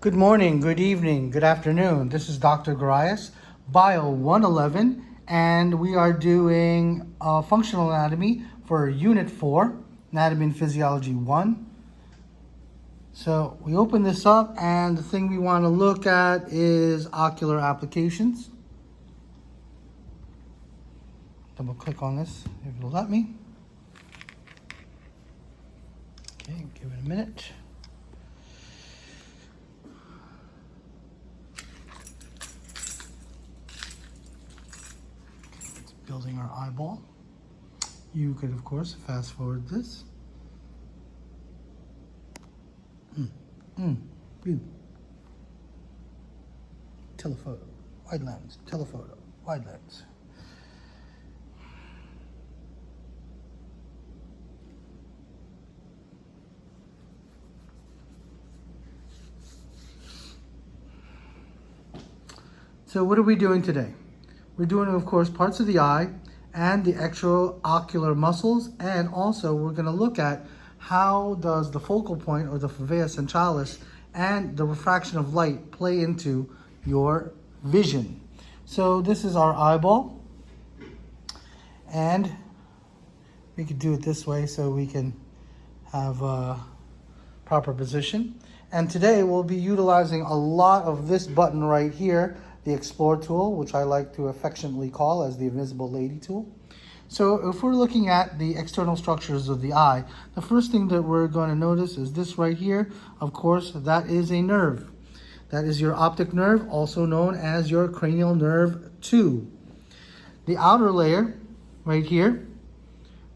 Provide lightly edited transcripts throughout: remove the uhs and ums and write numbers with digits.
Good morning, good evening, good afternoon. This is Dr. Garais, BIO111, and we are doing functional anatomy for Unit 4, Anatomy and Physiology 1. So we open this up, and the thing we want to look at is ocular applications. Double click on this if it'll let me. Okay, give it a minute. Building our eyeball. You could, of course, fast forward this. View. Telephoto, wide lens, telephoto, wide lens. So what are we doing today? We're doing, of course, parts of the eye and the extraocular muscles, and also we're going to look at how does the focal point or the fovea centralis and the refraction of light play into your vision. So this is our eyeball, and we could do it this way so we can have a proper position. And today we'll be utilizing a lot of this button right here, the Explore tool, which I like to affectionately call as the Invisible Lady tool. So if we're looking at the external structures of the eye, the first thing that we're going to notice is this right here. Of course, that is a nerve. That is your optic nerve, also known as your cranial nerve 2. The outer layer right here,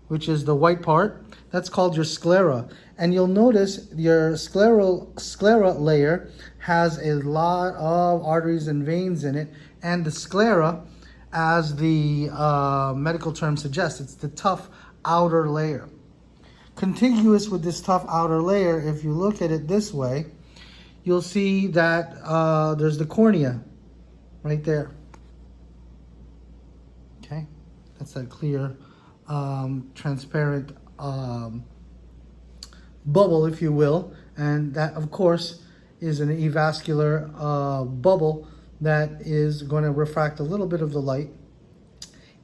which is the white part, that's called your sclera. And you'll notice your sclera layer has a lot of arteries and veins in it. And the sclera, as the medical term suggests, it's the tough outer layer. Contiguous with this tough outer layer, if you look at it this way, you'll see that there's the cornea right there. Okay, that's that clear, transparent bubble, if you will, and that, of course, is an avascular bubble that is going to refract a little bit of the light.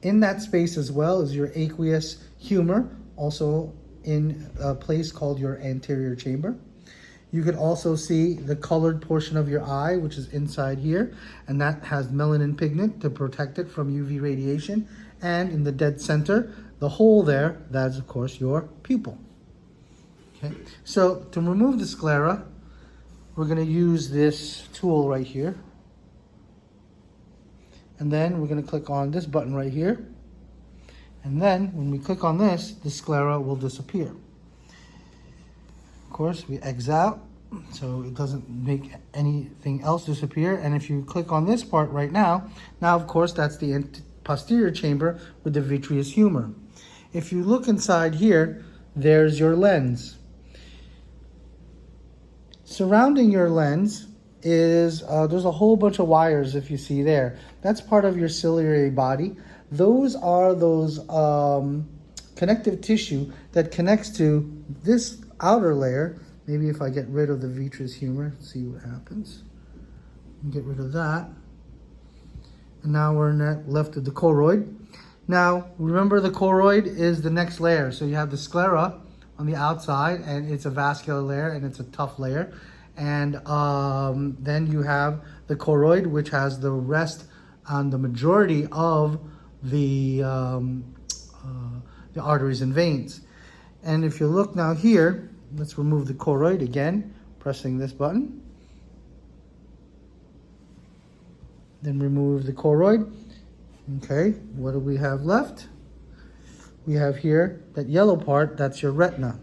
In that space as well is your aqueous humor, also in a place called your anterior chamber. You could also see the colored portion of your eye, which is inside here, and that has melanin pigment to protect it from UV radiation. And in the dead center, the hole there, that's of course your pupil. Okay, so to remove the sclera, we're going to use this tool right here. And then we're going to click on this button right here. And then when we click on this, the sclera will disappear. Of course, we X out so it doesn't make anything else disappear. And if you click on this part right now, of course, that's the posterior chamber with the vitreous humor. If you look inside here, there's your lens. Surrounding your lens is, there's a whole bunch of wires, if you see there. That's part of your ciliary body. Those are those connective tissue that connects to this outer layer. Maybe if I get rid of the vitreous humor, see what happens. Get rid of that. And now we're left with the choroid. Now, remember the choroid is the next layer. So you have the sclera on the outside, and it's a vascular layer, and it's a tough layer. And then you have the choroid, which has the rest on the majority of the arteries and veins. And if you look now here, let's remove the choroid again, pressing this button. Then remove the choroid. Okay, what do we have left? We have here that yellow part, that's your retina.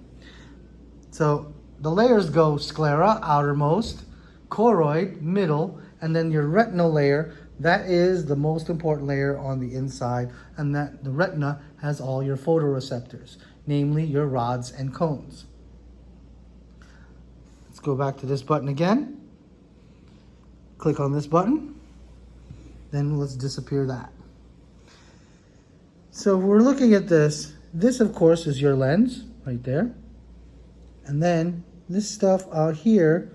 So the layers go sclera, outermost, choroid, middle, and then your retinal layer, that is the most important layer on the inside, and that the retina has all your photoreceptors, namely your rods and cones. Let's go back to this button again. Click on this button, then let's disappear that. So if we're looking at this, this of course is your lens right there. And then this stuff out here,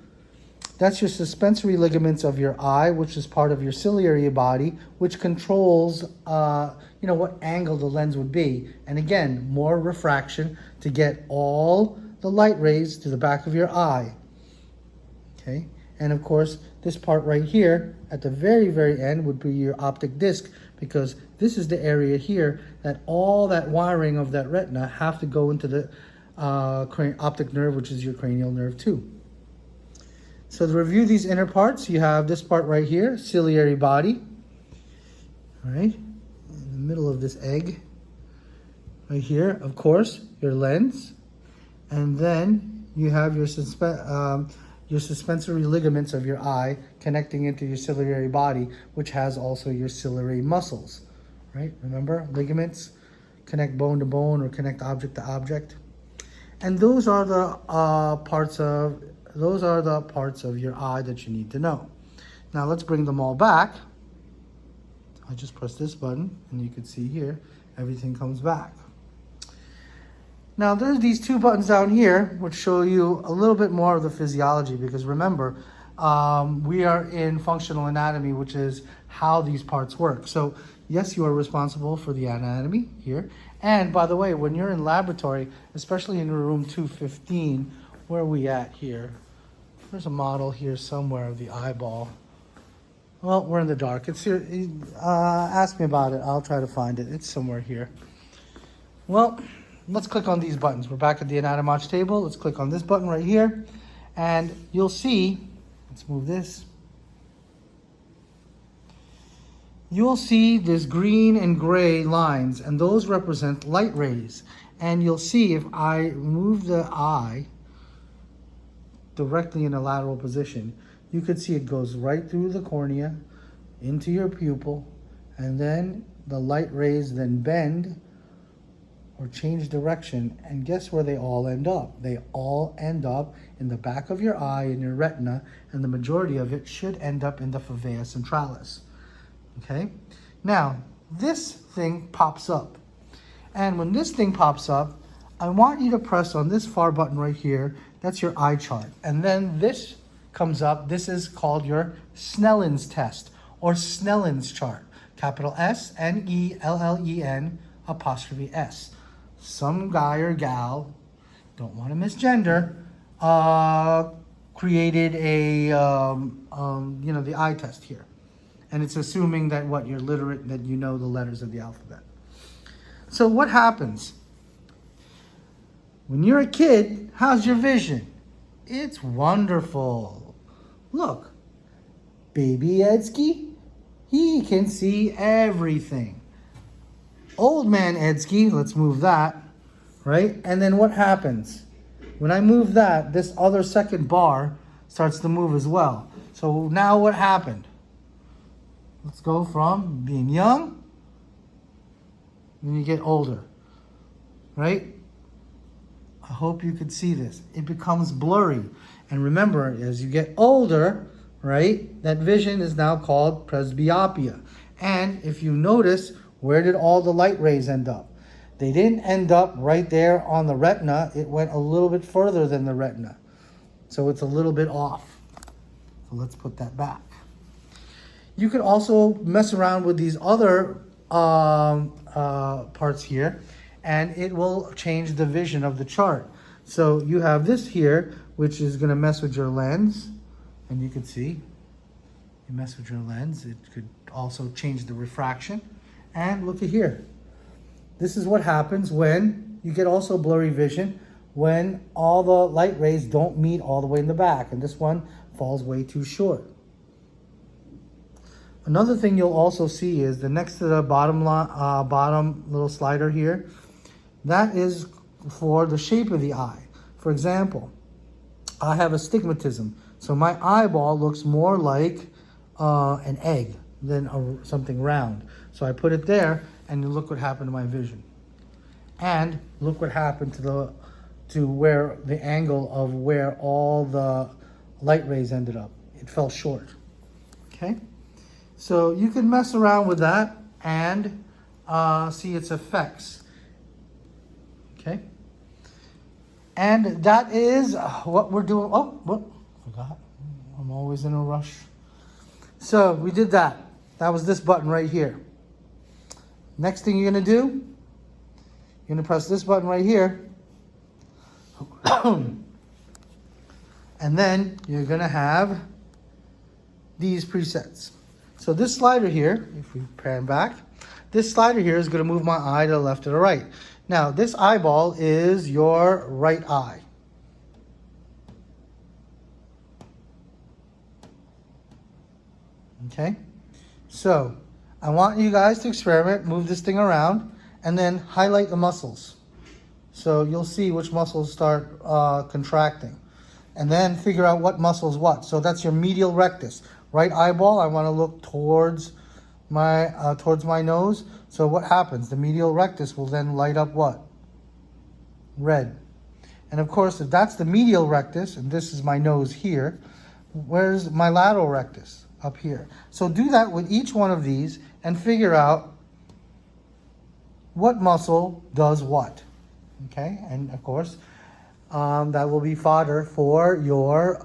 That's your suspensory ligaments of your eye, which is part of your ciliary body, which controls, what angle the lens would be. And again, more refraction to get all the light rays to the back of your eye. Okay, and of course, this part right here at the very, very end would be your optic disc, because this is the area here that all that wiring of that retina have to go into the optic nerve, which is your cranial nerve too. So to review these inner parts, you have this part right here, ciliary body, all right, in the middle of this egg, right here, of course, your lens, and then you have your suspensory ligaments of your eye connecting into your ciliary body, which has also your ciliary muscles, right? Remember, ligaments connect bone to bone or connect object to object. And those are the parts of your eye that you need to know. Now let's bring them all back. I just press this button and you can see here, everything comes back. Now there's these two buttons down here which show you a little bit more of the physiology, because remember, we are in functional anatomy, which is how these parts work. So yes, you are responsible for the anatomy here. And by the way, when you're in laboratory, especially in room 215, where are we at here? There's a model here somewhere of the eyeball. Well, we're in the dark. It's here. Ask me about it. I'll try to find it. It's somewhere here. Well, let's click on these buttons. We're back at the Anatomage table. Let's click on this button right here. And you'll see, let's move this. You'll see this green and gray lines, and those represent light rays. And you'll see if I move the eye directly in a lateral position, you could see it goes right through the cornea into your pupil, and then the light rays then bend or change direction, and guess where they all end up? They all end up in the back of your eye, in your retina, and the majority of it should end up in the fovea centralis. Okay? Now, this thing pops up. And when this thing pops up, I want you to press on this far button right here. That's your eye chart. And then this comes up. This is called your Snellen's test or Snellen's chart. Capital S-N-E-L-L-E-N''S. Some guy or gal, don't want to misgender, created a, the eye test here. And it's assuming that you're literate, that you know the letters of the alphabet. So what happens? When you're a kid, how's your vision? It's wonderful. Look, baby Edsky, he can see everything. Old man Edsky, let's move that, right? And then what happens? When I move that, this other second bar starts to move as well. So now what happened? Let's go from being young, and you get older, right? I hope you could see this. It becomes blurry. And remember, as you get older, right, that vision is now called presbyopia. And if you notice, where did all the light rays end up? They didn't end up right there on the retina. It went a little bit further than the retina. So it's a little bit off. So let's put that back. You could also mess around with these other parts here, and it will change the vision of the chart. So you have this here, which is going to mess with your lens, and you can see, you mess with your lens. It could also change the refraction. And look at here. This is what happens when you get also blurry vision, when all the light rays don't meet all the way in the back, and this one falls way too short. Another thing you'll also see is the next to the bottom little slider here, that is for the shape of the eye. For example, I have astigmatism, so my eyeball looks more like an egg than something round. So I put it there, and look what happened to my vision. And look what happened to where the angle of where all the light rays ended up. It fell short. Okay? So you can mess around with that and see its effects. Okay? And that is what we're doing. Oh, Forgot. I'm always in a rush. So we did that. That was this button right here. Next thing you're gonna do, you're gonna press this button right here. And then you're gonna have these presets. So this slider here, if we pan back, this slider here is gonna move my eye to the left or the right. Now this eyeball is your right eye. Okay, so I want you guys to experiment, move this thing around, and then highlight the muscles. So you'll see which muscles start contracting. And then figure out what muscle's what. So that's your medial rectus. Right eyeball, I want to look towards my nose. So what happens? The medial rectus will then light up what? Red. And of course, if that's the medial rectus, and this is my nose here, where's my lateral rectus? Up here. So do that with each one of these and figure out what muscle does what. Okay, and of course, that will be fodder for your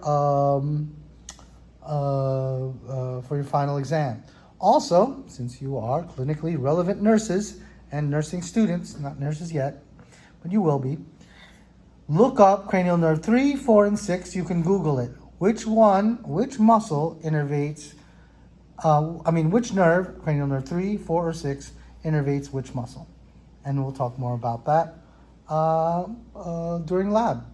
final exam. Also, since you are clinically relevant nurses and nursing students, not nurses yet, but you will be, look up cranial nerve 3, 4, and 6. You can Google it. Which muscle innervates, which nerve, cranial nerve 3, 4, or 6, innervates which muscle. And we'll talk more about that during lab.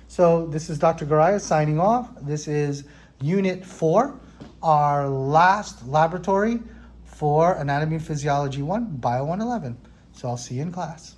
So this is Dr. Garais signing off. This is Unit 4, our last laboratory for Anatomy and Physiology 1, BIO111. So I'll see you in class.